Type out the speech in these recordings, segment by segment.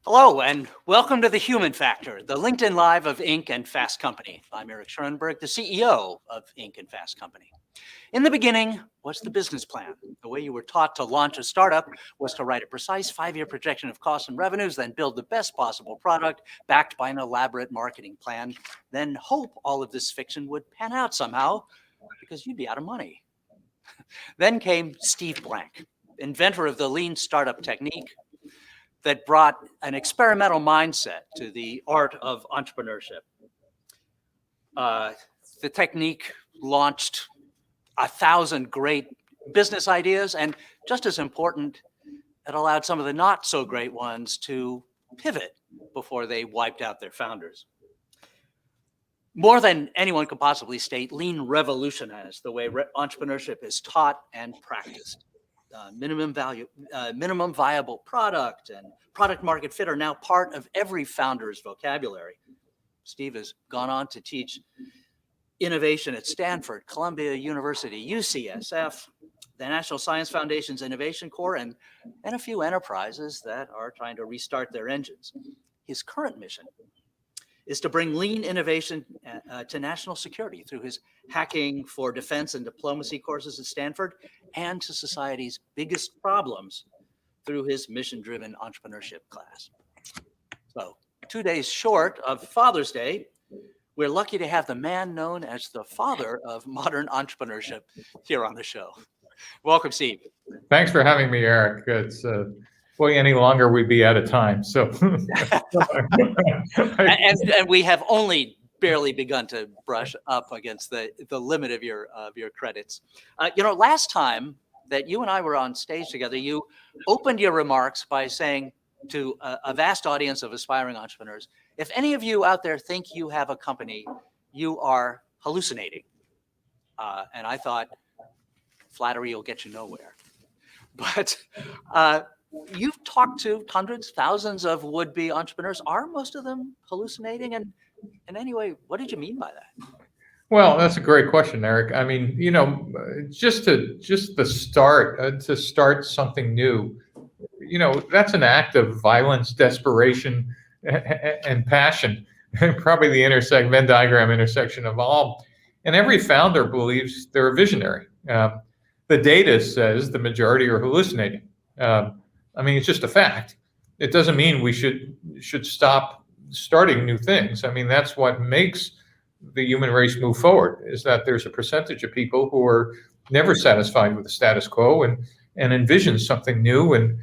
Hello, and welcome to The Human Factor, the LinkedIn Live of Inc. and Fast Company. I'm Eric Schoenberg, the CEO of Inc. and Fast Company. In the beginning was the business plan. The way you were taught to launch a startup was to write a precise 5-year projection of costs and revenues, then build the best possible product backed by an elaborate marketing plan, then hope all of this fiction would pan out somehow because you'd be out of money. Then came Steve Blank, inventor of the lean startup technique, that brought an experimental mindset to the art of entrepreneurship. The technique launched 1,000 great business ideas, and just as important, it allowed some of the not so great ones to pivot before they wiped out their founders. More than anyone could possibly state, lean revolutionized the way entrepreneurship is taught and practiced. Minimum viable product and product market fit are now part of every founder's vocabulary. Steve has gone on to teach innovation at Stanford, Columbia University, UCSF, the National Science Foundation's Innovation Corps, and a few enterprises that are trying to restart their engines. His current mission is to bring lean innovation to national security through his hacking for defense and diplomacy courses at Stanford, and to society's biggest problems through his mission-driven entrepreneurship class. So, 2 days short of Father's Day, we're lucky to have the man known as the father of modern entrepreneurship here on the show. Welcome, Steve. Thanks for having me, Eric. It's boy, any longer we'd be out of time. So, and we have only barely begun to brush up against the limit of your credits. Last time that you and I were on stage together, you opened your remarks by saying to a vast audience of aspiring entrepreneurs, if any of you out there think you have a company, you are hallucinating. And I thought, flattery will get you nowhere. But you've talked to hundreds, thousands of would-be entrepreneurs. Are most of them hallucinating? And anyway, what did you mean by that? Well, that's a great question, Eric. I mean, just to start something new, that's an act of violence, desperation, and passion. Probably the Venn diagram intersection of all. And every founder believes they're a visionary. The data says the majority are hallucinating. It's just a fact. It doesn't mean we should stop starting new things. That's what makes the human race move forward, is that there's a percentage of people who are never satisfied with the status quo and envision something new and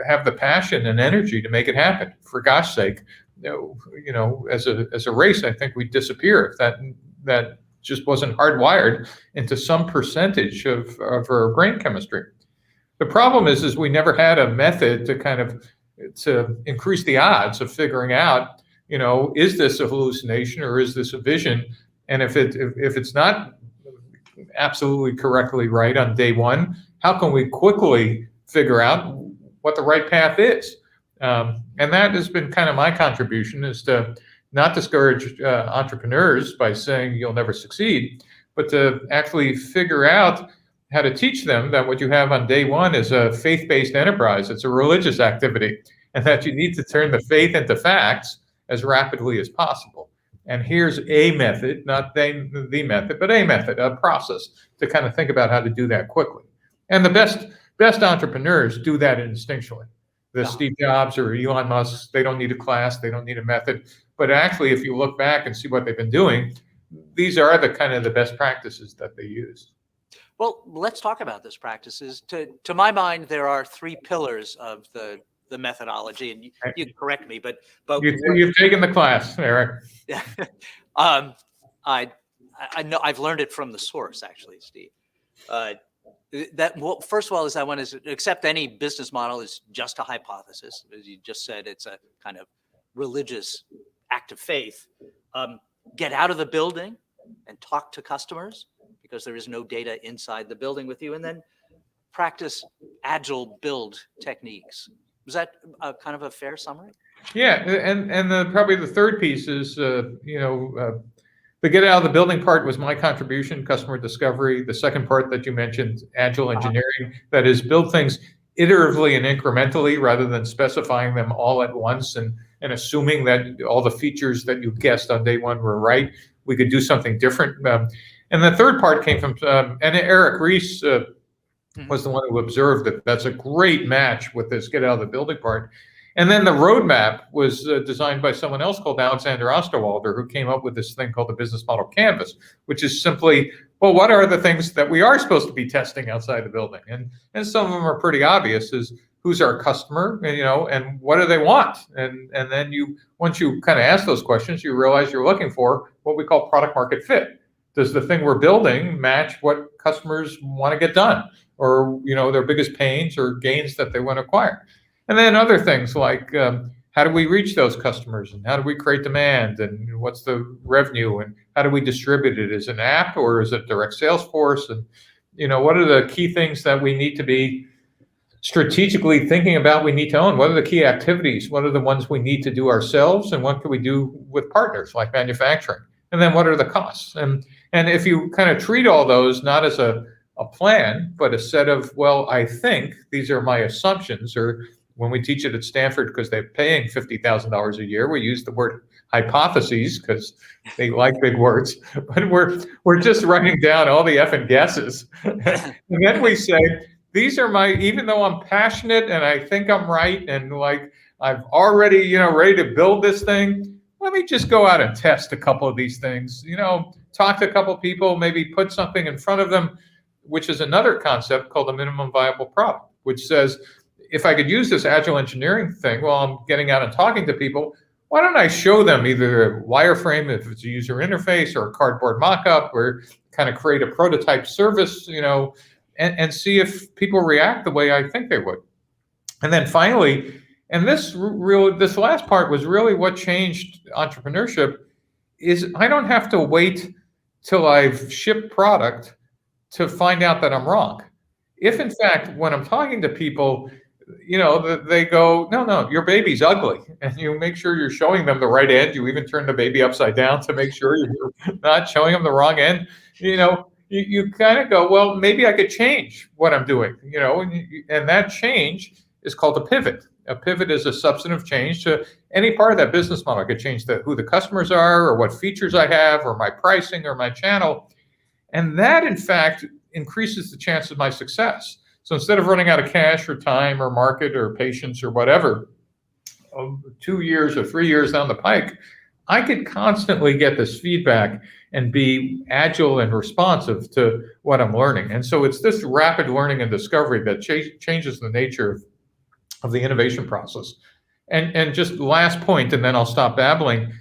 have the passion and energy to make it happen. For gosh sake, as a race, I think we'd disappear if that just wasn't hardwired into some percentage of our brain chemistry. The problem is we never had a method to increase the odds of figuring out, is this a hallucination or is this a vision? And if it's not absolutely correctly right on day one, how can we quickly figure out what the right path is? And that has been kind of my contribution, is to not discourage entrepreneurs by saying you'll never succeed, but to actually figure out how to teach them that what you have on day one is a faith-based enterprise. It's a religious activity, and that you need to turn the faith into facts as rapidly as possible. And here's a method, not the method, but a method, a process to kind of think about how to do that quickly. And the best entrepreneurs do that instinctually. The Steve Jobs or Elon Musk, they don't need a class, they don't need a method. But actually, if you look back and see what they've been doing, these are the best practices that they use. Well, let's talk about those practices. To my mind, there are 3 pillars of the methodology, and you can correct me, but you've taken the class, Eric. I know I've learned it from the source, actually, Steve. First of all, is that one is accept any business model is just a hypothesis. As you just said, it's a kind of religious act of faith. Get out of the building and talk to customers, because there is no data inside the building with you, and then practice agile build techniques. Was that kind of a fair summary? Yeah, and probably the third piece is, the get out of the building part was my contribution, customer discovery. The second part that you mentioned, agile engineering, that is build things iteratively and incrementally rather than specifying them all at once and assuming that all the features that you guessed on day one were right. We could do something different. And the third part came from, and Eric Ries was the one who observed that that's a great match with this get out of the building part. And then the roadmap was designed by someone else called Alexander Osterwalder, who came up with this thing called the business model canvas, which is simply, well, what are the things that we are supposed to be testing outside the building? And some of them are pretty obvious, is who's our customer, and what do they want? And then once you kind of ask those questions, you realize you're looking for what we call product market fit. Does the thing we're building match what customers want to get done, or their biggest pains or gains that they want to acquire? And then other things like how do we reach those customers, and how do we create demand, and what's the revenue, and how do we distribute it? Is it an app or is it direct sales force? And what are the key things that we need to be strategically thinking about, we need to own? What are the key activities? What are the ones we need to do ourselves, and what can we do with partners like manufacturing? And then what are the costs? And if you kind of treat all those not as a plan, but a set of, well, I think these are my assumptions, or when we teach it at Stanford, because they're paying $50,000 a year, we use the word hypotheses because they like big words, but we're just writing down all the effing guesses. And then we say, these are even though I'm passionate and I think I'm right, and like I've already, ready to build this thing, let me just go out and test a couple of these things, talk to a couple of people, maybe put something in front of them, which is another concept called the minimum viable product, which says, if I could use this agile engineering thing while I'm getting out and talking to people, why don't I show them either a wireframe, if it's a user interface, or a cardboard mock-up, or kind of create a prototype service, and see if people react the way I think they would. And then finally, and this last part was really what changed entrepreneurship, is I don't have to wait till I've shipped product to find out that I'm wrong. If in fact, when I'm talking to people, they go, no, your baby's ugly. And you make sure you're showing them the right end. You even turn the baby upside down to make sure you're not showing them the wrong end. You kind of go, well, maybe I could change what I'm doing, and that change is called a pivot. A pivot is a substantive change to any part of that business model. I could change who the customers are, or what features I have, or my pricing, or my channel. And that, in fact, increases the chance of my success. So instead of running out of cash or time or market or patience or whatever, 2 years or 3 years down the pike, I could constantly get this feedback and be agile and responsive to what I'm learning. And so it's this rapid learning and discovery that changes the nature of the innovation process. And just last point, and then I'll stop babbling.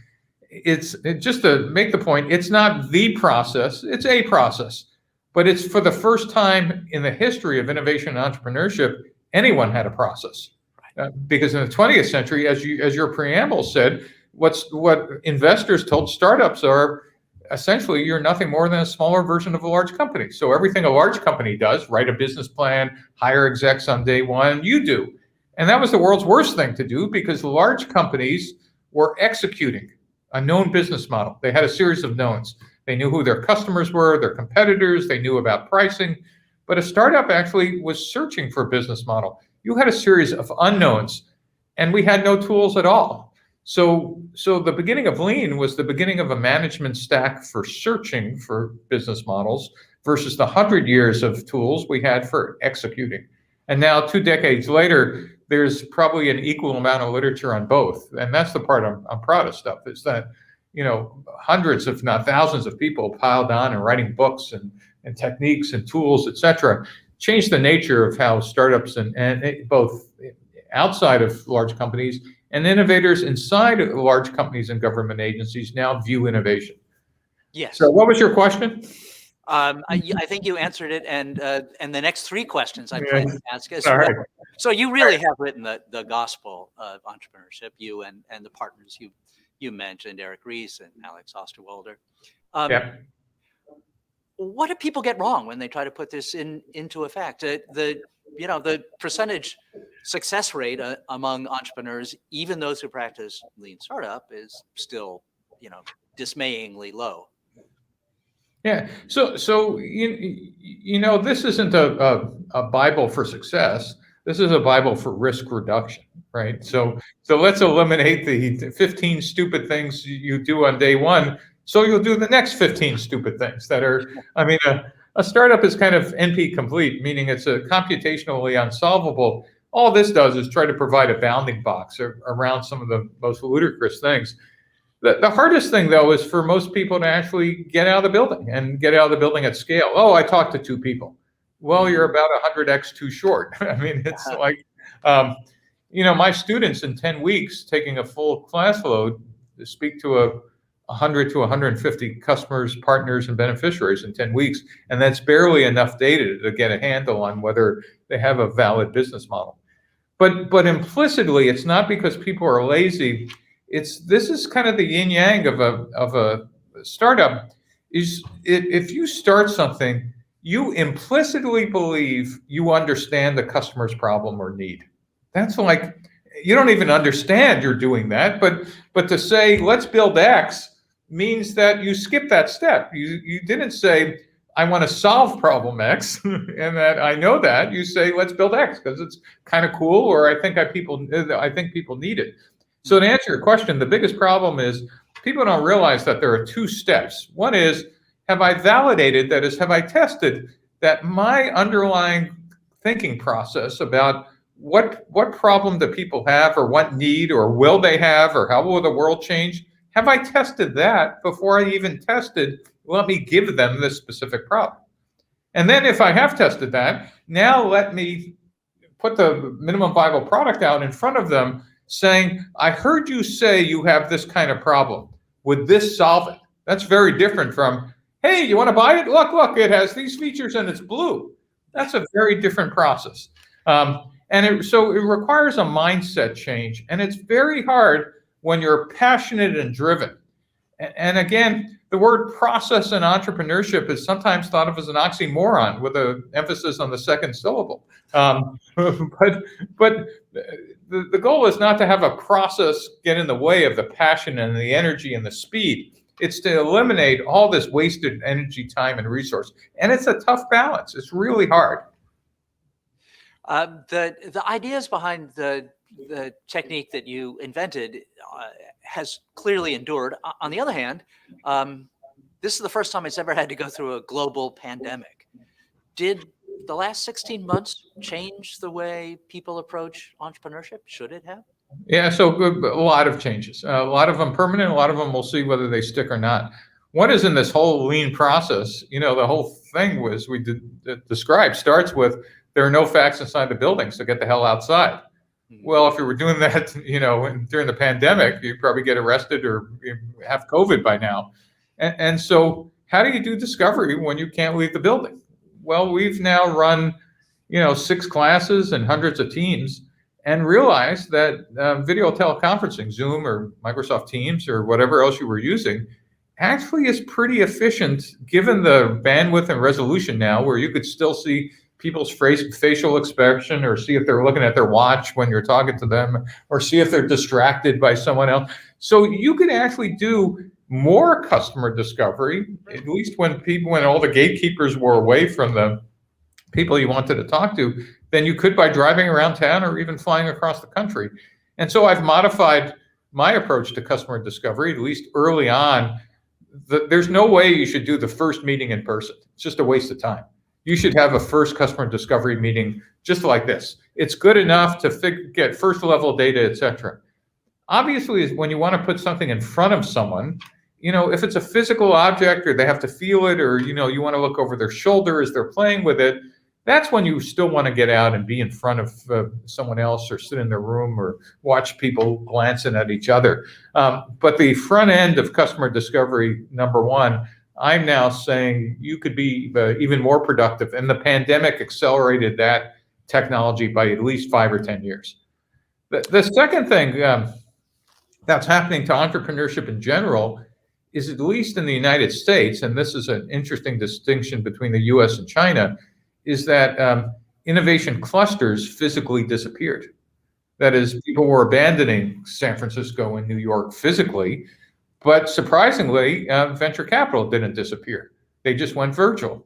It's just to make the point, it's not the process, it's a process. But it's for the first time in the history of innovation and entrepreneurship, anyone had a process. Because in the 20th century, as your preamble said, what investors told startups are, essentially, you're nothing more than a smaller version of a large company. So everything a large company does, write a business plan, hire execs on day one, you do. And that was the world's worst thing to do, because large companies were executing a known business model. They had a series of knowns. They knew who their customers were, their competitors, they knew about pricing. But a startup actually was searching for a business model. You had a series of unknowns, and we had no tools at all. So the beginning of Lean was the beginning of a management stack for searching for business models versus the 100 years of tools we had for executing. And now, 2 decades later, there's probably an equal amount of literature on both. And that's the part I'm proudest of, is that hundreds, if not thousands of people piled on and writing books and techniques and tools, et cetera, changed the nature of how startups and both outside of large companies and innovators inside of large companies and government agencies now view innovation. Yes. So what was your question? I think you answered it, and the next 3 questions I plan to ask as well. Right. So you really have written the gospel of entrepreneurship, you and the partners you mentioned, Eric Ries and Alex Osterwalder. Yeah. What do people get wrong when they try to put this into effect? The percentage success rate among entrepreneurs, even those who practice lean startup, is still, dismayingly low. Yeah. So this isn't a Bible for success, This is a Bible for risk reduction, right? So let's eliminate the 15 stupid things you do on day one, so you'll do the next 15 stupid things that are, I mean, a startup is kind of NP complete, meaning it's a computationally unsolvable. All this does is try to provide a bounding box around some of the most ludicrous things. The hardest thing, though, is for most people to actually get out of the building and get out of the building at scale. Oh, I talked to 2 people. Well, you're about 100x too short. I mean, it's like, my students in 10 weeks taking a full class load to speak to 100 to 150 customers, partners, and beneficiaries in 10 weeks. And that's barely enough data to get a handle on whether they have a valid business model. But implicitly, it's not because people are lazy. This is kind of the yin yang of a startup. If you start something, you implicitly believe you understand the customer's problem or need. That's like, you don't even understand you're doing that, but to say let's build X means that you skip that step. You didn't say I want to solve problem X and that I know that. You say let's build X because it's kind of cool, or I think people need it. So to answer your question, the biggest problem is people don't realize that there are 2 steps. One is, have I validated, that is, have I tested that my underlying thinking process about what problem do people have, or what need, or will they have, or how will the world change? Have I tested that before I even tested, let me give them this specific problem? And then if I have tested that, now let me put the minimum viable product out in front of them saying, I heard you say you have this kind of problem. Would this solve it? That's very different from, hey, you want to buy it? Look, it has these features and it's blue. That's a very different process. So it requires a mindset change. And it's very hard when you're passionate and driven. And again, the word process in entrepreneurship is sometimes thought of as an oxymoron with an emphasis on the second syllable. But the goal is not to have a process get in the way of the passion and the energy and the speed. It's to eliminate all this wasted energy, time, and resource. And it's a tough balance. It's really hard. The ideas behind the technique that you invented has clearly endured. On the other hand, this is the first time it's ever had to go through a global pandemic. Did the last 16 months change the way people approach entrepreneurship? Should it have? Yeah, so a lot of changes. A lot of them permanent. A lot of them we'll see whether they stick or not. One is in this whole lean process. The whole thing was described starts with there are no facts inside the building, so get the hell outside. Well, if you were doing that, during the pandemic, you'd probably get arrested or have COVID by now. And so how do you do discovery when you can't leave the building? Well, we've now run, 6 classes and hundreds of teams and realized that video teleconferencing, Zoom or Microsoft Teams or whatever else you were using, actually is pretty efficient given the bandwidth and resolution now, where you could still see people's facial expression, or see if they're looking at their watch when you're talking to them, or see if they're distracted by someone else. So you could actually do more customer discovery, at least when all the gatekeepers were away from the people you wanted to talk to, than you could by driving around town or even flying across the country. And so I've modified my approach to customer discovery, at least early on. There's no way you should do the first meeting in person. It's just a waste of time. You should have a first customer discovery meeting just like this. It's good enough to get first level data, et cetera. Obviously, when you want to put something in front of someone, if it's a physical object or they have to feel it, or, you want to look over their shoulder as they're playing with it, that's when you still want to get out and be in front of someone else, or sit in their room, or watch people glancing at each other. But the front end of customer discovery, number one, I'm now saying you could be even more productive. And the pandemic accelerated that technology by at least 5 or 10 years. The second thing that's happening to entrepreneurship in general is, at least in the United States, and this is an interesting distinction between the US and China, is that innovation clusters physically disappeared. That is, people were abandoning San Francisco and New York physically, but surprisingly, venture capital didn't disappear. They just went virtual.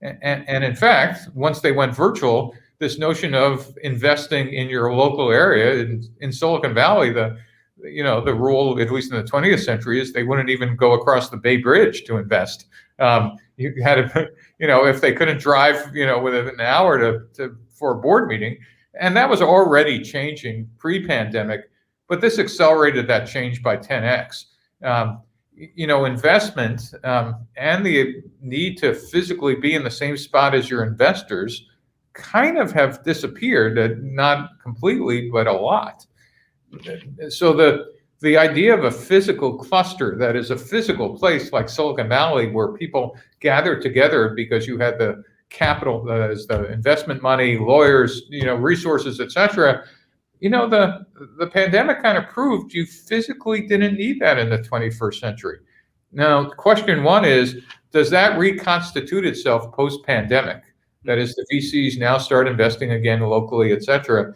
And in fact, once they went virtual, this notion of investing in your local area. In Silicon Valley, the rule, at least in the 20th century, is they wouldn't even go across the Bay Bridge to invest. You had to, if they couldn't drive, within an hour for a board meeting, and that was already changing pre-pandemic, but this accelerated that change by 10x. Investment and the need to physically be in the same spot as your investors kind of have disappeared, not completely, but a lot. So the idea of a physical cluster, that is a physical place like Silicon Valley where people gathered together because you had the capital, that is the investment money, lawyers, resources, etc. The pandemic kind of proved you physically didn't need that in the 21st century. Now, question one is, does that reconstitute itself post-pandemic? That is, the VCs now start investing again locally, etc.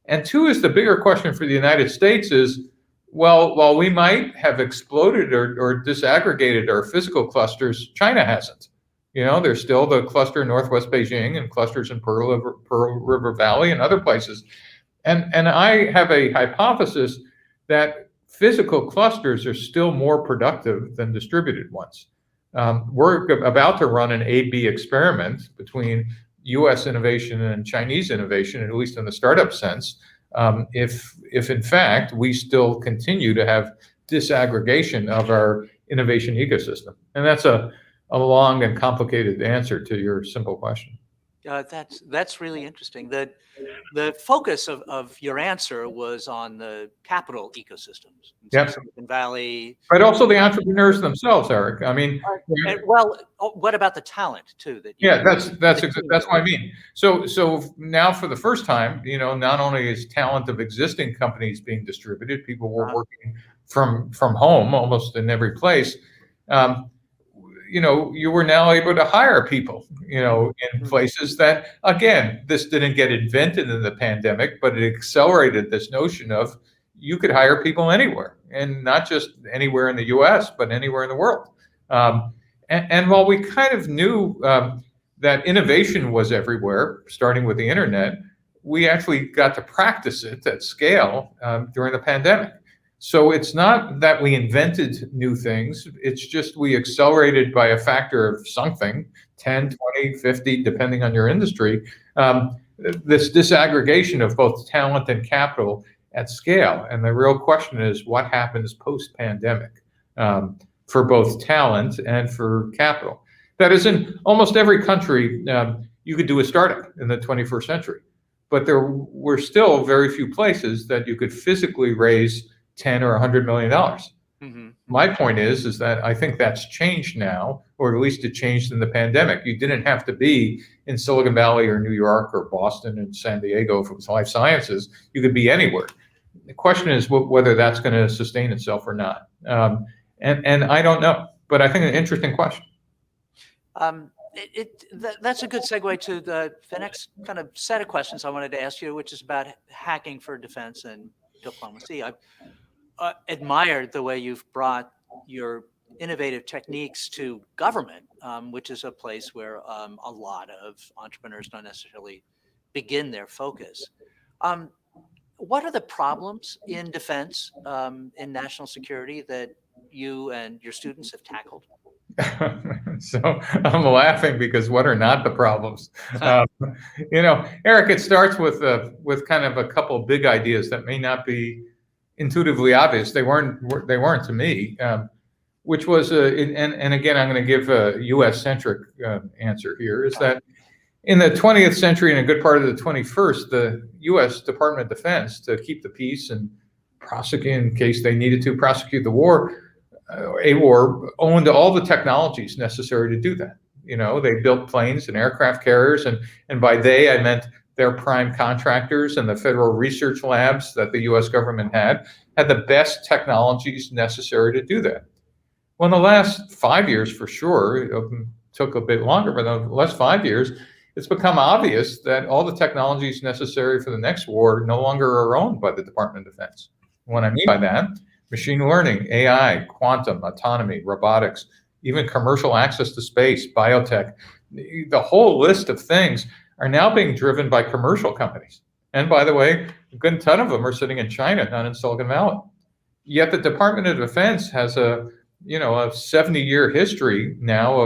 And two is the bigger question for the United States is, well, while we might have exploded or disaggregated our physical clusters, China hasn't. There's still the cluster in Northwest Beijing and clusters in Pearl River Valley and other places. And I have a hypothesis that physical clusters are still more productive than distributed ones. We're about to run an A/B experiment between U.S. innovation and Chinese innovation, at least in the startup sense, if in fact we still continue to have disaggregation of our innovation ecosystem. And that's a long and complicated answer to your simple question. That's really interesting. The focus of your answer was on the capital ecosystems. Yep. Silicon Valley. But also the entrepreneurs themselves, Eric. I mean, what about the talent too? That's what I mean. So now for the first time, not only is talent of existing companies being distributed, people were working from home almost in every place. You were now able to hire people, in places that, again, this didn't get invented in the pandemic, but it accelerated this notion of you could hire people anywhere, and not just anywhere in the US, but anywhere in the world. And while we kind of knew that innovation was everywhere, starting with the internet, we actually got to practice it at scale during the pandemic. So it's not that we invented new things, it's just we accelerated by a factor of something, 10, 20, 50, depending on your industry, this disaggregation of both talent and capital at scale. And the real question is, what happens post-pandemic for both talent and for capital? That is, in almost every country, you could do a startup in the 21st century, but there were still very few places that you could physically raise $10 or $100 million. Mm-hmm. My point is that I think that's changed now, or at least it changed in the pandemic. You didn't have to be in Silicon Valley or New York or Boston and San Diego if it was life sciences. You could be anywhere. The question is whether that's going to sustain itself or not. And I don't know, but I think an interesting question. That's a good segue to the next kind of set of questions I wanted to ask you, which is about hacking for defense and diplomacy. I've admired the way you've brought your innovative techniques to government, which is a place where a lot of entrepreneurs don't necessarily begin their focus. What are the problems in defense, in national security, that you and your students have tackled? So I'm laughing because what are not the problems? Eric, it starts with kind of a couple big ideas that may not be intuitively obvious. They weren't to me, which was and again, I'm going to give a U.S. centric answer here. Is that in the 20th century and a good part of the 21st, the U.S. Department of Defense, to keep the peace and prosecute in case they needed to prosecute the war, owned all the technologies necessary to do that. They built planes and aircraft carriers, and by they I meant their prime contractors and the federal research labs that the U.S. government had the best technologies necessary to do that. Well, in the last 5 years, for sure, it took a bit longer, but in the last 5 years, it's become obvious that all the technologies necessary for the next war no longer are owned by the Department of Defense. What I mean by that, machine learning, AI, quantum, autonomy, robotics, even commercial access to space, biotech, the whole list of things are now being driven by commercial companies. And by the way, a good ton of them are sitting in China, not in Silicon Valley. Yet the Department of Defense has a 70-year history now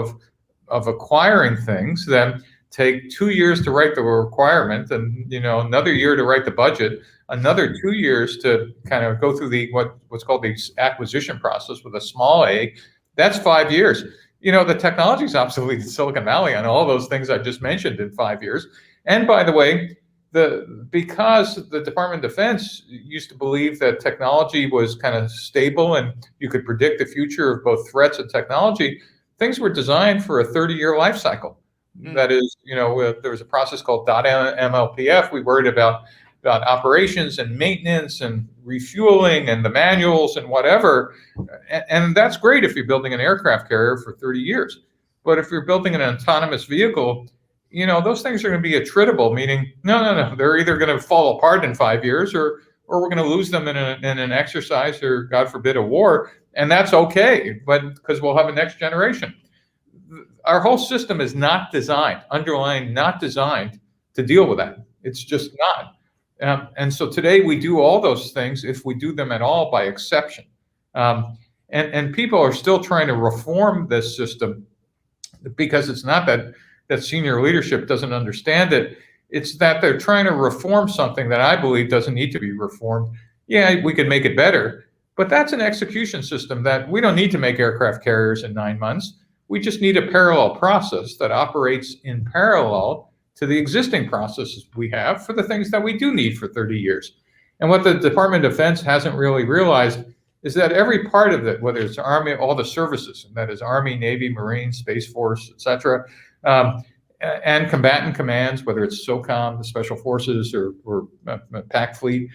of acquiring things that take 2 years to write the requirement, and another year to write the budget, another 2 years to kind of go through the what's called the acquisition process with a small a. That's 5 years. The technology is obsolete in Silicon Valley on all those things I just mentioned in 5 years. And by the way, because the Department of Defense used to believe that technology was kind of stable and you could predict the future of both threats and technology, things were designed for a 30-year life cycle. That is, there was a process called .MLPF. We worried about operations and maintenance and refueling and the manuals and whatever. And that's great if you're building an aircraft carrier for 30 years. But if you're building an autonomous vehicle, those things are going to be attritable, meaning, no, they're either going to fall apart in 5 years or we're going to lose them in an exercise or, God forbid, a war. And that's okay, but because we'll have a next generation. Our whole system is not designed to deal with that. It's just not. And so today we do all those things, if we do them at all, by exception. And people are still trying to reform this system, because it's not that senior leadership doesn't understand it. It's that they're trying to reform something that I believe doesn't need to be reformed. Yeah, we could make it better, but that's an execution system that we don't need to make aircraft carriers in 9 months. We just need a parallel process that operates in parallel to the existing processes we have for the things that we do need for 30 years. And what the Department of Defense hasn't really realized is that every part of it, whether it's Army, all the services, and that is Army, Navy, Marine, Space Force, et cetera, and combatant commands, whether it's SOCOM, the Special Forces, or PAC Fleet,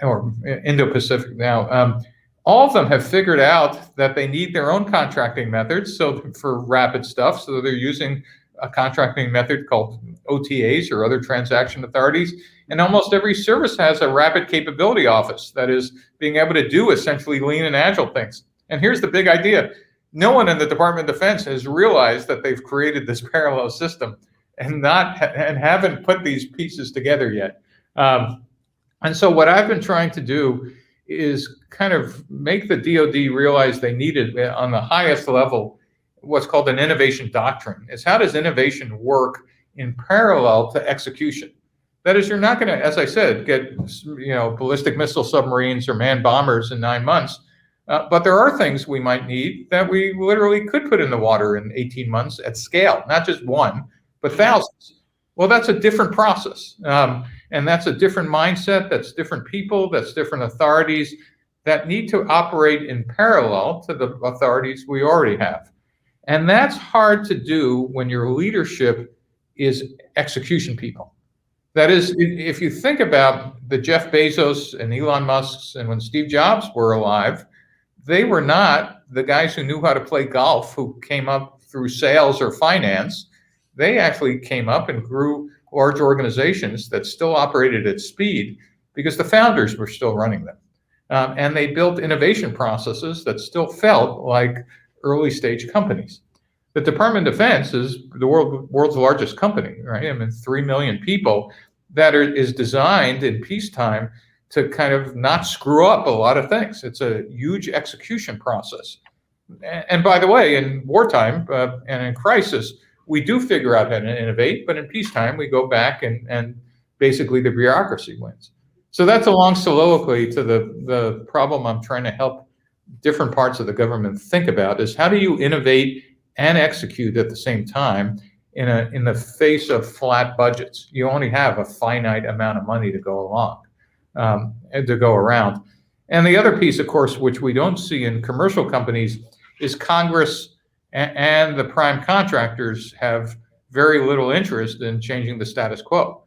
or Indo-Pacific now, all of them have figured out that they need their own contracting methods. So for rapid stuff, so they're using a contracting method called OTAs, or other transaction authorities. And almost every service has a rapid capability office that is being able to do essentially lean and agile things. And here's the big idea. No one in the Department of Defense has realized that they've created this parallel system and haven't put these pieces together yet. And so what I've been trying to do is kind of make the DoD realize they needed, on the highest level, what's called an innovation doctrine. Is how does innovation work in parallel to execution? That is, you're not going to, as I said, get ballistic missile submarines or manned bombers in 9 months. But there are things we might need that we literally could put in the water in 18 months at scale, not just one, but thousands. Well, that's a different process. And that's a different mindset. That's different people. That's different authorities that need to operate in parallel to the authorities we already have. And that's hard to do when your leadership is execution people. That is, if you think about the Jeff Bezos and Elon Musks, and when Steve Jobs were alive, they were not the guys who knew how to play golf, who came up through sales or finance. They actually came up and grew large organizations that still operated at speed because the founders were still running them. And they built innovation processes that still felt like early stage companies. The Department of Defense is the world's largest company, right? I mean, 3 million people that is designed in peacetime to kind of not screw up a lot of things. It's a huge execution process. And by the way, in wartime and in crisis, we do figure out how to innovate, but in peacetime, we go back and basically the bureaucracy wins. So that's a long soliloquy to the problem I'm trying to help different parts of the government think about, is how do you innovate and execute at the same time in the face of flat budgets? You only have a finite amount of money to go along. And to go around. And the other piece, of course, which we don't see in commercial companies, is Congress and the prime contractors have very little interest in changing the status quo,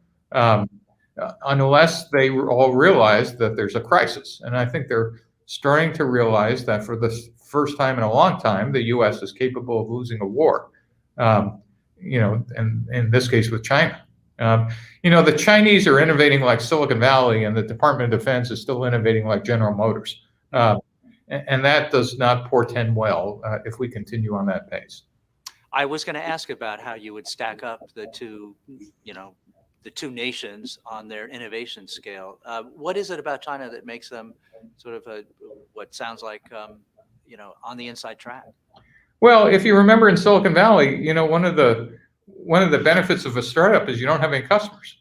unless they all realize that there's a crisis. And I think they're starting to realize that for the first time in a long time, the U.S. is capable of losing a war, and in this case with China. The Chinese are innovating like Silicon Valley, and the Department of Defense is still innovating like General Motors. And that does not portend well if we continue on that pace. I was going to ask about how you would stack up the two, the two nations on their innovation scale. What is it about China that makes them sort of what sounds like, on the inside track? Well, if you remember in Silicon Valley, one of the benefits of a startup is you don't have any customers.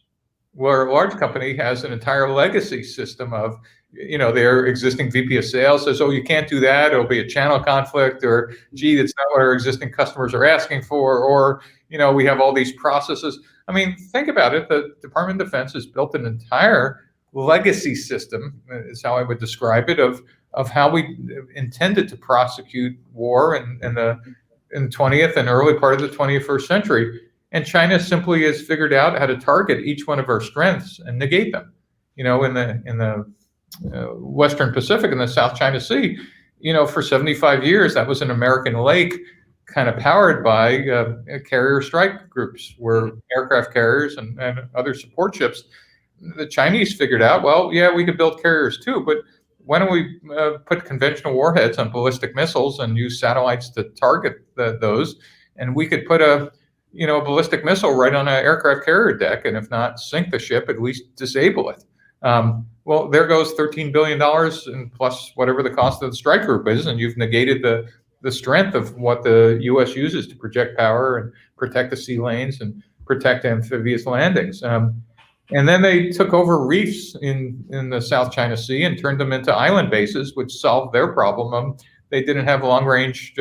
Where a large company has an entire legacy system of, their existing VP of sales says, oh, you can't do that. It'll be a channel conflict, or, gee, that's not what our existing customers are asking for. Or, we have all these processes. I mean, think about it. The Department of Defense has built an entire legacy system, is how I would describe it, of how we intended to prosecute war in the 20th and early part of the 21st century. And China simply has figured out how to target each one of our strengths and negate them. In the Western Pacific and the South China Sea, for 75 years, that was an American lake kind of powered by carrier strike groups, where aircraft carriers and other support ships. The Chinese figured out, well, yeah, we could build carriers too, but why don't we put conventional warheads on ballistic missiles and use satellites to target those? And we could put a ballistic missile right on an aircraft carrier deck, and if not sink the ship, at least disable it. Well, there goes $13 billion and plus whatever the cost of the strike group is, and you've negated the strength of what the U.S. uses to project power and protect the sea lanes and protect amphibious landings. And then they took over reefs in the South China Sea and turned them into island bases, which solved their problem. They didn't have long-range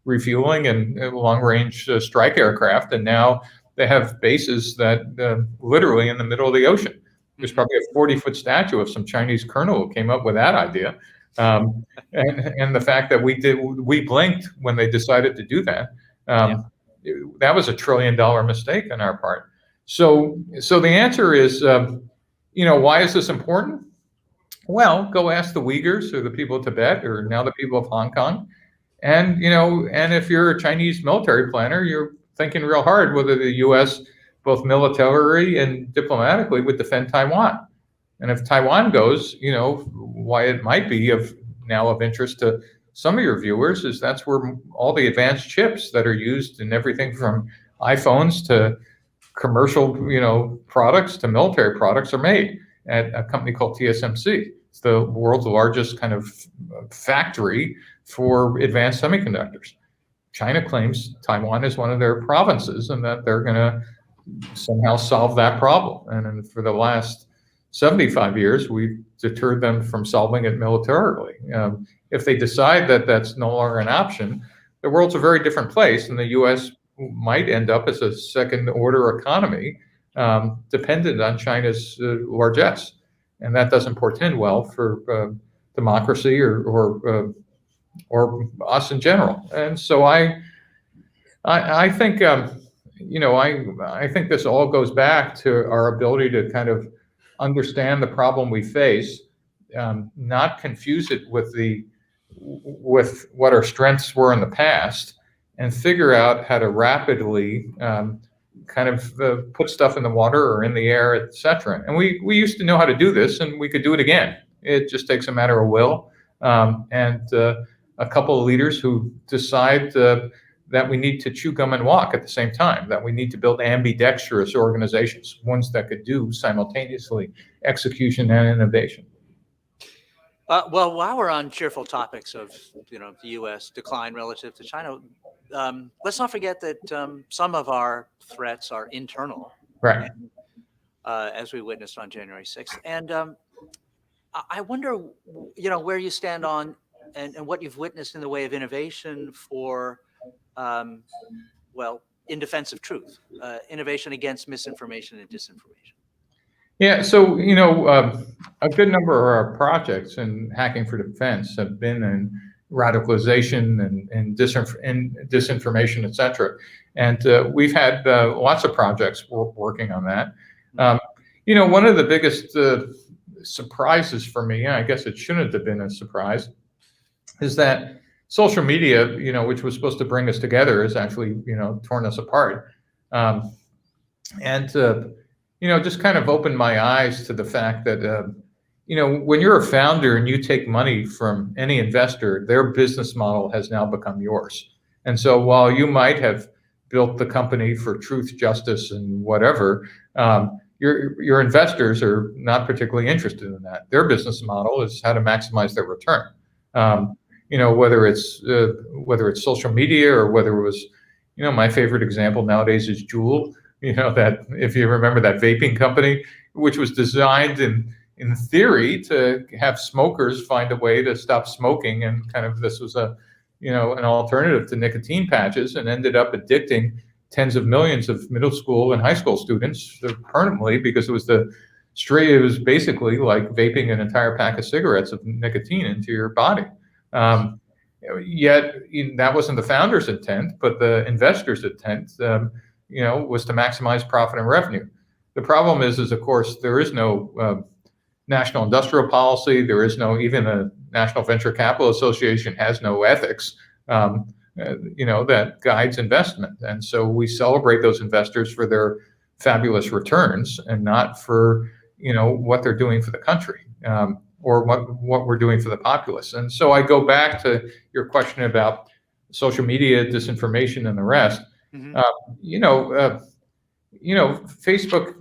refueling and long-range strike aircraft, and now they have bases that literally in the middle of the ocean. There's probably a 40-foot statue of some Chinese colonel who came up with that idea, and the fact that we blinked when they decided to do that. That was $1 trillion mistake on our part. So the answer is, why is this important? Well, go ask the Uyghurs or the people of Tibet or now the people of Hong Kong. And, and if you're a Chinese military planner, you're thinking real hard whether the U.S., both militarily and diplomatically, would defend Taiwan. And if Taiwan goes, why it might be of interest to some of your viewers is that's where all the advanced chips that are used in everything from iPhones to commercial, products to military products are made at a company called TSMC. It's the world's largest kind of factory for advanced semiconductors. China claims Taiwan is one of their provinces and that they're going to somehow solve that problem. And for the last 75 years, we've deterred them from solving it militarily. If they decide that that's no longer an option, the world's a very different place, and the U.S. might end up as a second-order economy dependent on China's largesse. And that doesn't portend well for democracy or us in general. And so I think, I think this all goes back to our ability to kind of understand the problem we face, not confuse it with what our strengths were in the past, and figure out how to rapidly put stuff in the water or in the air, et cetera. And we used to know how to do this, and we could do it again. It just takes a matter of will and a couple of leaders who decide that we need to chew gum and walk at the same time, that we need to build ambidextrous organizations, ones that could do simultaneously execution and innovation. Well, while we're on cheerful topics of the U.S. decline relative to China, let's not forget that some of our threats are internal, right? And, as we witnessed on January 6th. And I wonder, where you stand on and what you've witnessed in the way of innovation for, in defense of truth, innovation against misinformation and disinformation. Yeah, so, a good number of our projects in hacking for defense have been in radicalization and disinformation, et cetera. And we've had lots of projects working on that. One of the biggest surprises for me, and I guess it shouldn't have been a surprise, is that social media, which was supposed to bring us together, has actually, torn us apart. Just kind of opened my eyes to the fact that, when you're a founder and you take money from any investor, their business model has now become yours. And so while you might have built the company for truth, justice, and whatever, your investors are not particularly interested in that. Their business model is how to maximize their return. Whether it's social media or whether it was, my favorite example nowadays is Juul. That if you remember that vaping company, which was designed in theory to have smokers find a way to stop smoking, and kind of this was an alternative to nicotine patches, and ended up addicting tens of millions of middle school and high school students permanently, because it was basically like vaping an entire pack of cigarettes of nicotine into your body. Yet that wasn't the founder's intent, but the investor's intent, was to maximize profit and revenue. The problem is of course, there is no national industrial policy. There is no, even the National Venture Capital Association has no ethics, that guides investment. And so we celebrate those investors for their fabulous returns, and not for, what they're doing for the country, or what we're doing for the populace. And so I go back to your question about social media, disinformation, and the rest. Facebook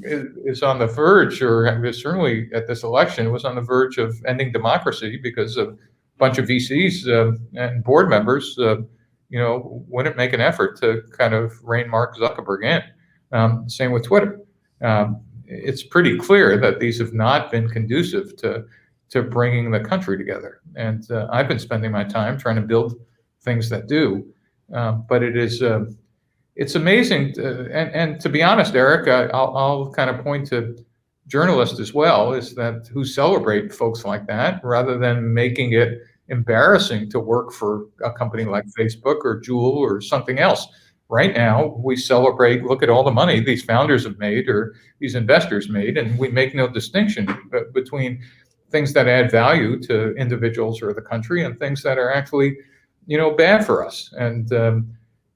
is on the verge, or certainly at this election, was on the verge of ending democracy, because a bunch of VCs and board members, wouldn't make an effort to kind of rein Mark Zuckerberg in. Same with Twitter. It's pretty clear that these have not been conducive to bringing the country together. And I've been spending my time trying to build things that do. But it's amazing. And to be honest, Eric, I'll kind of point to journalists as well, is that who celebrate folks like that, rather than making it embarrassing to work for a company like Facebook or Juul or something else. Right now, we celebrate, look at all the money these founders have made, or these investors made, and we make no distinction between things that add value to individuals or the country, and things that are actually, bad for us. And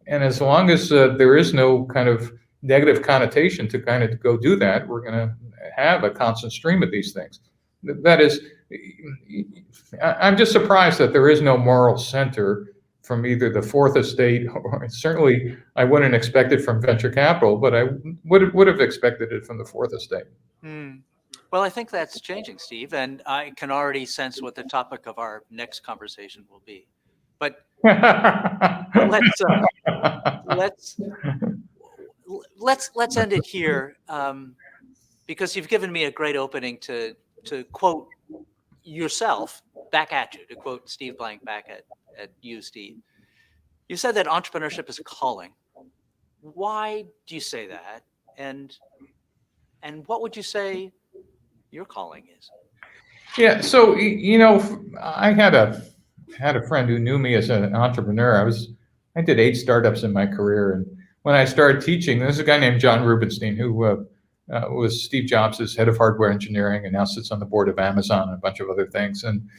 as long as there is no kind of negative connotation to kind of go do that, we're going to have a constant stream of these things. That is, I'm just surprised that there is no moral center from either the fourth estate, or certainly I wouldn't expect it from venture capital, but I would have expected it from the fourth estate. Well, I think that's changing, Steve, and I can already sense what the topic of our next conversation will be. But let's end it here, because you've given me a great opening to quote yourself back at you, to quote Steve Blank back at you, Steve. You said that entrepreneurship is a calling. Why do you say that? And what would you say your calling is? Yeah, so I had a friend who knew me as an entrepreneur. I did 8 startups in my career, and when I started teaching, there's a guy named John Rubinstein who was Steve Jobs' head of hardware engineering, and now sits on the board of Amazon and a bunch of other things. And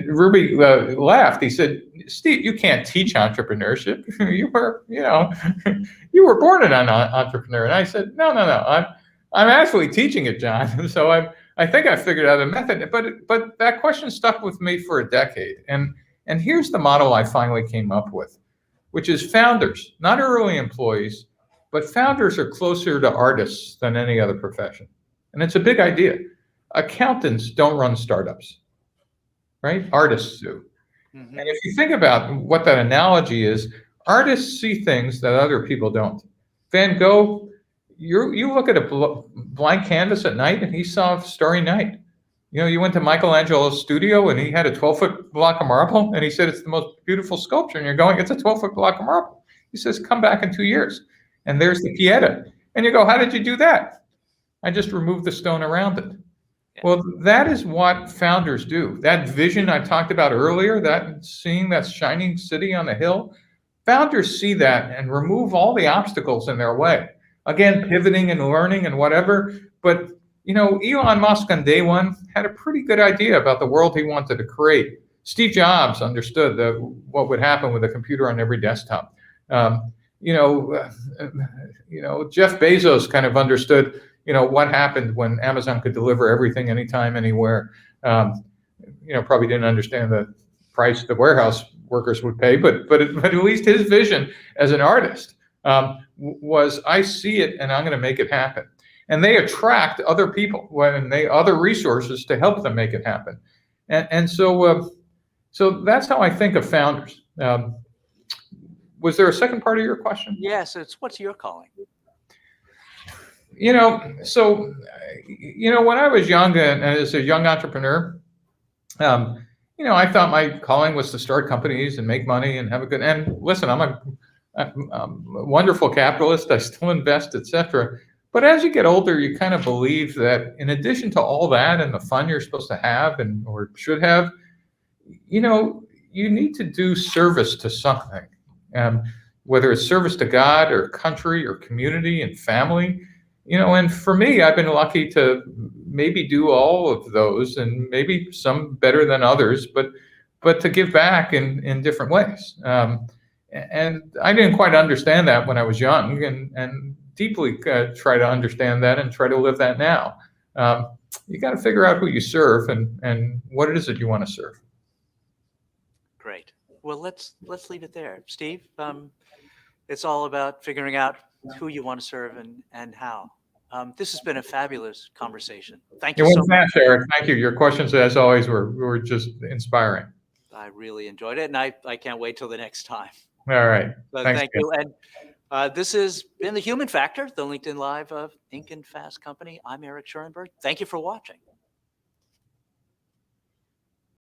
Ruby laughed. He said, "Steve, you can't teach entrepreneurship. you were born an entrepreneur." And I said, "No. I'm actually teaching it, John." So I think I figured out a method. But that question stuck with me for a decade. And here's the model I finally came up with, which is founders, not early employees, but founders are closer to artists than any other profession. And it's a big idea. Accountants don't run startups, right? Artists do. And if you think about what that analogy is, artists see things that other people don't. Van Gogh, you look at a blank canvas at night and he saw Starry Night. You went to Michelangelo's studio and he had a 12-foot block of marble, and he said it's the most beautiful sculpture. And you're going, it's a 12-foot block of marble. He says, come back in 2 years. And there's the Pieta. And you go, how did you do that? I just removed the stone around it. Yeah. Well, that is what founders do. That vision I talked about earlier, that seeing that shining city on the hill, founders see that and remove all the obstacles in their way. Again, pivoting and learning and whatever. But, Elon Musk on day one had a pretty good idea about the world he wanted to create. Steve Jobs understood what would happen with a computer on every desktop. Jeff Bezos kind of understood, what happened when Amazon could deliver everything, anytime, anywhere. Probably didn't understand the price the warehouse workers would pay, but at least his vision as an artist. was I see it and I'm going to make it happen. And they attract other people other resources to help them make it happen. So that's how I think of founders. Was there a second part of your question? Yes, it's what's your calling? When I was young and as a young entrepreneur, I thought my calling was to start companies and make money and have a good. And listen, I'm a wonderful capitalist. I still invest, etc. But as you get older, you kind of believe that in addition to all that and the fun you're supposed to have or should have, you need to do service to something, whether it's service to God or country or community and family. And for me, I've been lucky to maybe do all of those, and maybe some better than others, but to give back in different ways. And I didn't quite understand that when I was young, and deeply try to understand that and try to live that now. You got to figure out who you serve and what it is that you want to serve. Great. Well, let's leave it there, Steve. It's all about figuring out who you want to serve and how. This has been a fabulous conversation. Thank you so much, Eric. Thank you. Your questions, as always, were just inspiring. I really enjoyed it, and I can't wait till the next time. All right. Thanks Thank you. And this has been The Human Factor, the LinkedIn Live Inc. and Fast Company. I'm Eric Schoenberg. Thank you for watching.